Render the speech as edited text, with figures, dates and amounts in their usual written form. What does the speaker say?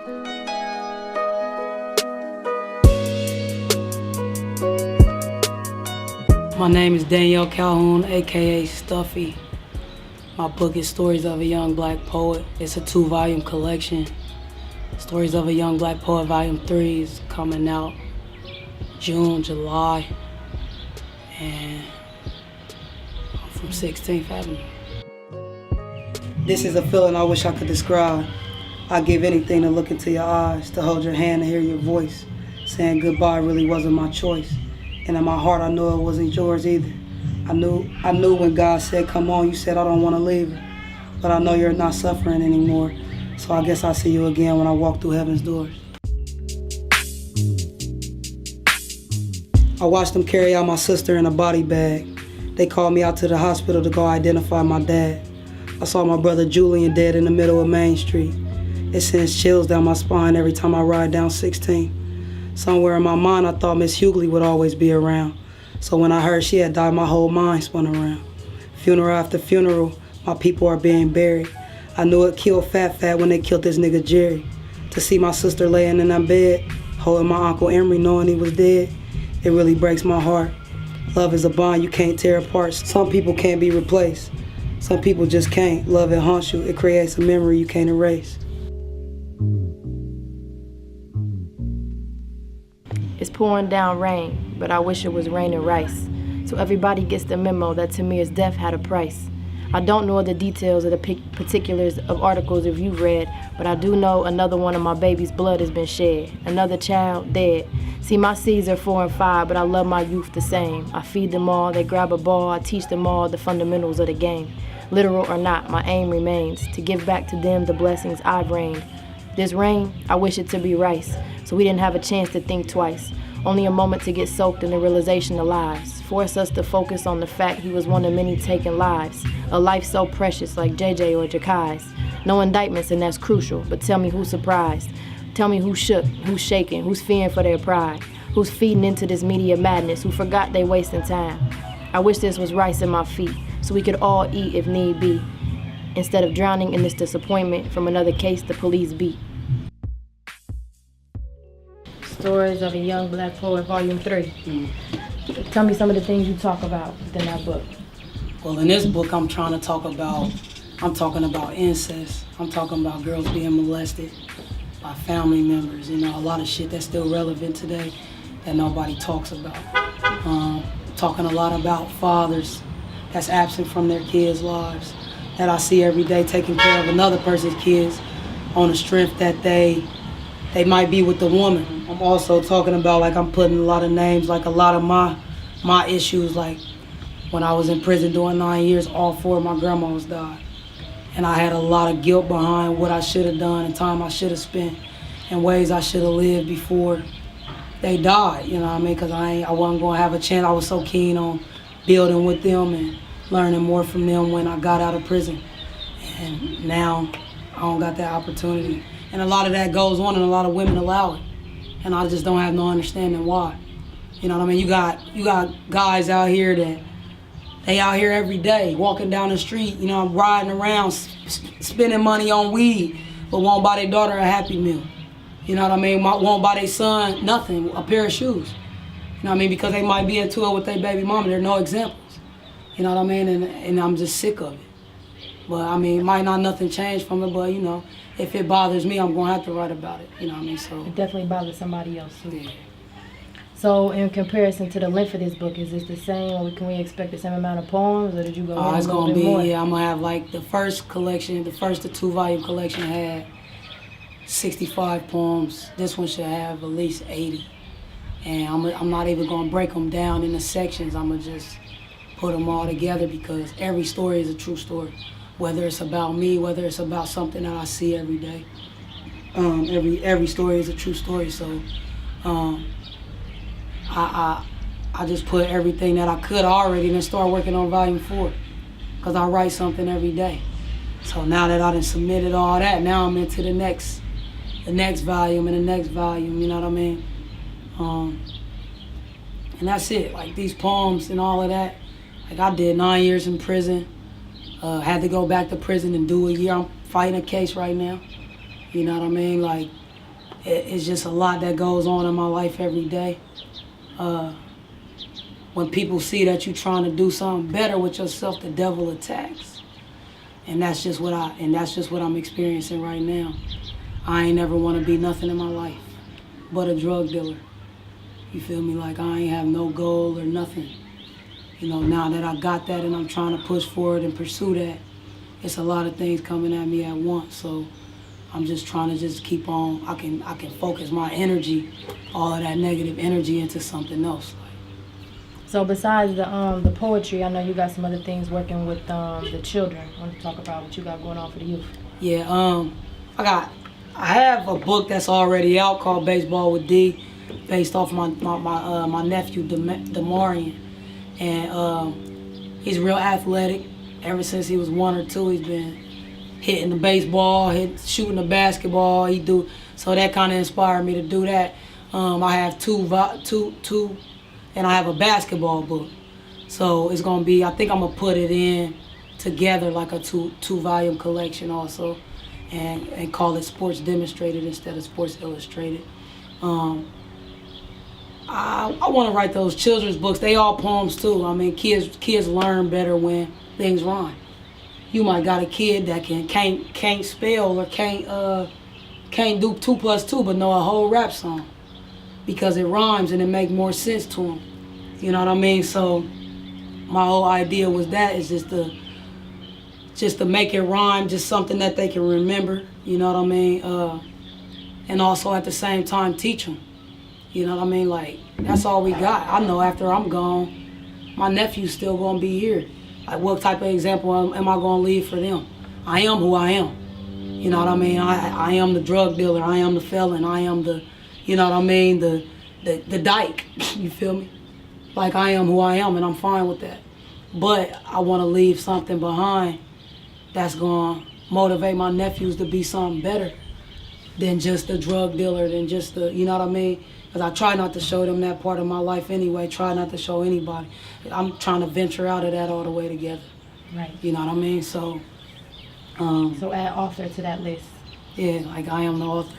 My name is Danielle Calhoun, aka Stuffy. My book is Stories of a Young Black Poet. It's a 2-volume collection. Stories of a Young Black Poet, Volume 3 is coming out June, July, and I'm from 16th Avenue. This is a feeling I wish I could describe. I'd give anything to look into your eyes, to hold your hand and hear your voice. Saying goodbye really wasn't my choice. And in my heart, I knew it wasn't yours either. I knew when God said, come on, you said, I don't want to leave her. But I know you're not suffering anymore. So I guess I'll see you again when I walk through heaven's doors. I watched them carry out my sister in a body bag. They called me out to the hospital to go identify my dad. I saw my brother Julian dead in the middle of Main Street. It sends chills down my spine every time I ride down 16. Somewhere in my mind, I thought Miss Hughley would always be around. So when I heard she had died, my whole mind spun around. Funeral after funeral, my people are being buried. I knew it killed Fat when they killed this nigga Jerry. To see my sister laying in that bed, holding my Uncle Emery knowing he was dead, it really breaks my heart. Love is a bond you can't tear apart. Some people can't be replaced. Some people just can't. Love, it haunts you. It creates a memory you can't erase. It's pouring down rain, but I wish it was raining rice. So everybody gets the memo that Tamir's death had a price. I don't know the details of the particulars of articles if you've read, but I do know another one of my baby's blood has been shed. Another child dead. See, my seeds are 4 and 5, but I love my youth the same. I feed them all, they grab a ball, I teach them all the fundamentals of the game. Literal or not, my aim remains to give back to them the blessings I've reigned. This rain, I wish it to be rice, so we didn't have a chance to think twice. Only a moment to get soaked in the realization of lives. Force us to focus on the fact he was one of many taken lives. A life so precious like JJ or Jakai's. No indictments, and that's crucial, but tell me who's surprised. Tell me who's shook, who's shaking, who's fearing for their pride, who's feeding into this media madness, who forgot they wasting time. I wish this was rice in my feet, so we could all eat if need be, instead of drowning in this disappointment from another case the police beat. Stories of a Young Black Poet, Volume 3. Tell me some of the things you talk about within that book. Well, in this book, I'm talking about incest. I'm talking about girls being molested by family members. You know, a lot of shit that's still relevant today that nobody talks about. Talking a lot about fathers that's absent from their kids' lives, that I see every day taking care of another person's kids on the strength that they might be with the woman. I'm also talking about, like, I'm putting a lot of names, like a lot of my issues, like when I was in prison doing 9 years, all 4 of my grandmas died. And I had a lot of guilt behind what I should have done and time I should have spent and ways I should have lived before they died, you know what I mean? Because I wasn't going to have a chance. I was so keen on building with them and learning more from them when I got out of prison. And now I don't got that opportunity. And a lot of that goes on and a lot of women allow it. And I just don't have no understanding why. You know what I mean? You got guys out here that they out here every day, walking down the street, you know, riding around, spending money on weed, but won't buy their daughter a Happy Meal. You know what I mean? Won't buy their son nothing, a pair of shoes. You know what I mean? Because they might be into it with their baby mama. There are no examples. You know what I mean? And I'm just sick of it. But I mean, might not nothing change from it, but you know, if it bothers me, I'm gonna have to write about it. You know what I mean? So it definitely bothers somebody else too. Yeah. So in comparison to the length of this book, is this the same, or can we expect the same amount of poems, or did you go in it's a little gonna bit be more? Yeah. I'm gonna have like the first collection, the 2-volume collection had 65 poems. This one should have at least 80. And I'm not even gonna break them down into sections. I'm gonna just put them all together because every story is a true story. Whether it's about me, whether it's about something that I see every day. Every story is a true story. So I just put everything that I could already and then start working on volume 4. Because I write something every day. So now that I done submitted all that, now I'm into the next volume and the next volume, you know what I mean? And that's it, like these poems and all of that. Like I did 9 years in prison, had to go back to prison and do a year. I'm fighting a case right now, you know what I mean? Like it's just a lot that goes on in my life every day. When people see that you're trying to do something better with yourself, the devil attacks. And that's just what I'm experiencing right now. I ain't never want to be nothing in my life but a drug dealer. You feel me? Like I ain't have no goal or nothing. You know, now that I got that and I'm trying to push forward and pursue that, it's a lot of things coming at me at once. So I'm just trying to just keep on. I can focus my energy, all of that negative energy, into something else. So besides the poetry, I know you got some other things working with the children. I want to talk about what you got going on for the youth. Yeah, I have a book that's already out called Baseball with D, based off my nephew Demarion, and he's real athletic. Ever since he was 1 or 2, he's been hitting the baseball, shooting the basketball. So that kind of inspired me to do that. I have two, and I have a basketball book. So it's gonna be, I think I'm gonna put it in together like a two-volume collection also, and call it Sports Demonstrated instead of Sports Illustrated. I want to write those children's books. They all poems too. I mean, kids learn better when things rhyme. You might got a kid that can't spell or can't do 2 + 2, but know a whole rap song because it rhymes and it make more sense to them. You know what I mean? So my whole idea was that is just to make it rhyme, just something that they can remember. You know what I mean? And also at the same time teach them. You know what I mean? Like, that's all we got. I know after I'm gone, my nephew's still gonna be here. Like, what type of example am I gonna leave for them? I am who I am. You know what I mean? I am the drug dealer. I am the felon. I am the, you know what I mean? The dyke. You feel me? Like, I am who I am, and I'm fine with that. But I want to leave something behind that's gonna motivate my nephews to be something better than just a drug dealer, than just the, you know what I mean? Because I try not to show them that part of my life anyway. Try not to show anybody. I'm trying to venture out of that all the way together. Right. You know what I mean? So. So add author to that list. Yeah, like I am the author.